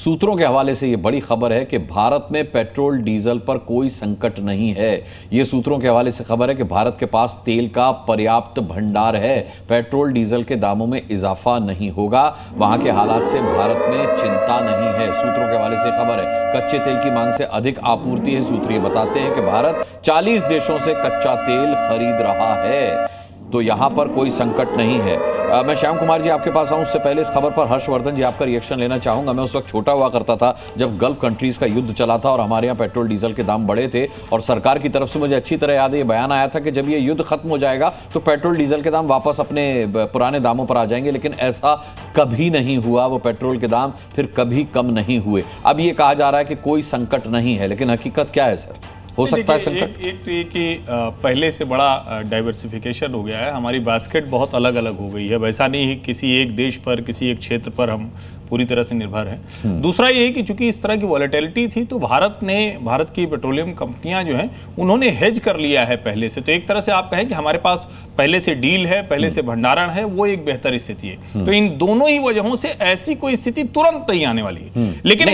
सूत्रों के हवाले से ये बड़ी खबर है कि भारत में पेट्रोल डीजल पर कोई संकट नहीं है। ये सूत्रों के हवाले से खबर है कि भारत के पास तेल का पर्याप्त भंडार है, पेट्रोल डीजल के दामों में इजाफा नहीं होगा, वहां के हालात से भारत में चिंता नहीं है। सूत्रों के हवाले से खबर है कच्चे तेल की मांग से अधिक आपूर्ति है। सूत्र ये बताते हैं कि भारत 40 देशों से कच्चा तेल खरीद रहा है, तो यहां पर कोई संकट नहीं है। मैं श्याम कुमार जी आपके पास आऊं, उससे पहले इस खबर पर हर्षवर्धन जी आपका रिएक्शन लेना चाहूंगा। मैं उस वक्त छोटा हुआ करता था जब गल्फ कंट्रीज का युद्ध चला था और हमारे यहाँ पेट्रोल डीजल के दाम बढ़े थे, और सरकार की तरफ से मुझे अच्छी तरह याद है ये बयान आया था कि जब ये युद्ध खत्म हो जाएगा तो पेट्रोल डीजल के दाम वापस अपने पुराने दामों पर आ जाएंगे, लेकिन ऐसा कभी नहीं हुआ। वो पेट्रोल के दाम फिर कभी कम नहीं हुए। अब ये कहा जा रहा है कि कोई संकट नहीं है, लेकिन हकीकत क्या है सर? हो सकता है संकट एक तो ये कि पहले से बड़ा डाइवर्सिफिकेशन हो गया है, हमारी बास्केट बहुत अलग अलग हो गई है। वैसा नहीं है किसी एक देश पर, किसी एक क्षेत्र पर हम पूरी तरह से निर्भर हैं। दूसरा ये है कि चूंकि इस तरह की वॉलेटिलिटी थी तो भारत की पेट्रोलियम कंपनियां जो हैं उन्होंने हेज कर लिया है पहले से। तो एक तरह से आप कहें कि हमारे पास पहले से डील है, पहले से भंडारण है, वो एक बेहतर स्थिति है। तो इन दोनों ही वजहों से ऐसी कोई स्थिति तुरंत नहीं आने वाली है। लेकिन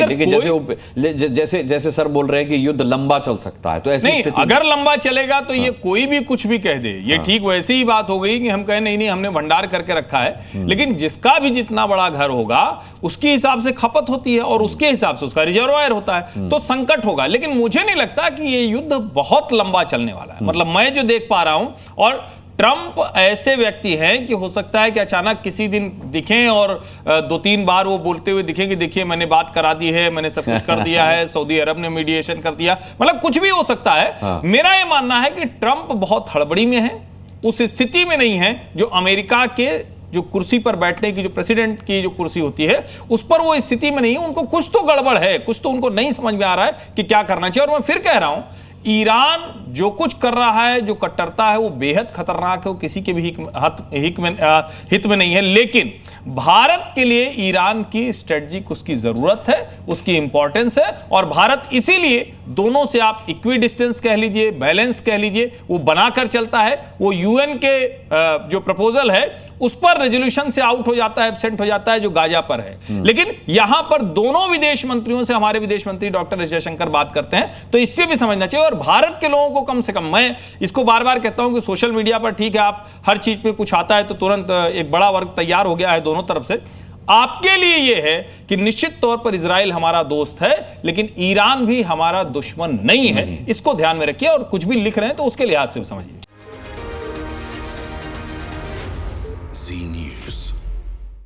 जैसे सर बोल रहे हैं कि युद्ध लंबा चल सकता है, तो ऐसी नहीं, अगर लंबा चलेगा तो ये कोई भी कुछ भी कह दे, ये ठीक वैसी ही बात हो गई कि हम कहें नहीं हमने भंडार करके रखा है। लेकिन जिसका भी जितना बड़ा घर होगा उसके हिसाब से खपत होती है और उसके हिसाब से उसका रिजर्वायर होता है, तो संकट होगा। लेकिन मुझे नहीं लगता कि ये युद्ध बहुत लंबा चलने वाला है। मतलब मैं जो देख पा रहा हूं, और ट्रंप ऐसे व्यक्ति हैं कि हो सकता है कि अचानक किसी दिन दिखें और 2-3 बार वो बोलते हुए दिखें कि देखिए मैंने बात करा दी है, मैंने सब कुछ कर दिया है, सऊदी अरब ने मीडिएशन कर दिया, मतलब कुछ भी हो सकता है। मेरा ये मानना है कि ट्रंप बहुत हड़बड़ी में है, उस स्थिति में नहीं है जो अमेरिका के जो कुर्सी पर बैठने की, जो प्रेसिडेंट की जो कुर्सी होती है उस पर वो स्थिति में नहीं है। उनको कुछ तो गड़बड़ है, कुछ तो उनको नहीं समझ में आ रहा है कि क्या करना चाहिए। और मैं फिर कह रहा हूं, ईरान जो कुछ कर रहा है, जो कट्टरता है, वो बेहद खतरनाक है, वो किसी के भी हित में नहीं है। लेकिन भारत के लिए ईरान की स्ट्रेटजिक उसकी जरूरत है, उसकी इंपॉर्टेंस है, और भारत इसीलिए दोनों से आप इक्वी डिस्टेंस कह लीजिए, बैलेंस कह लीजिए, वो बनाकर चलता है। वो यूएन के जो प्रपोजल है उस पर रेजोल्यूशन से आउट हो जाता है, एब्सेंट हो जाता है, जो गाजा पर है। लेकिन यहां पर दोनों विदेश मंत्रियों से हमारे विदेश मंत्री डॉक्टर एस जयशंकर बात करते हैं, तो इससे भी समझना चाहिए। और भारत के लोगों को कम से कम, मैं इसको बार बार कहता हूं कि सोशल मीडिया पर ठीक है आप हर चीज पे कुछ आता है तो तुरंत एक बड़ा वर्ग तैयार हो गया है दोनों तरफ से। आपके लिए यह है कि निश्चित तौर पर इजराइल हमारा दोस्त है, लेकिन ईरान भी हमारा दुश्मन नहीं है। इसको ध्यान में रखिए, और कुछ भी लिख रहे हैं तो उसके लिहाज से समझिए।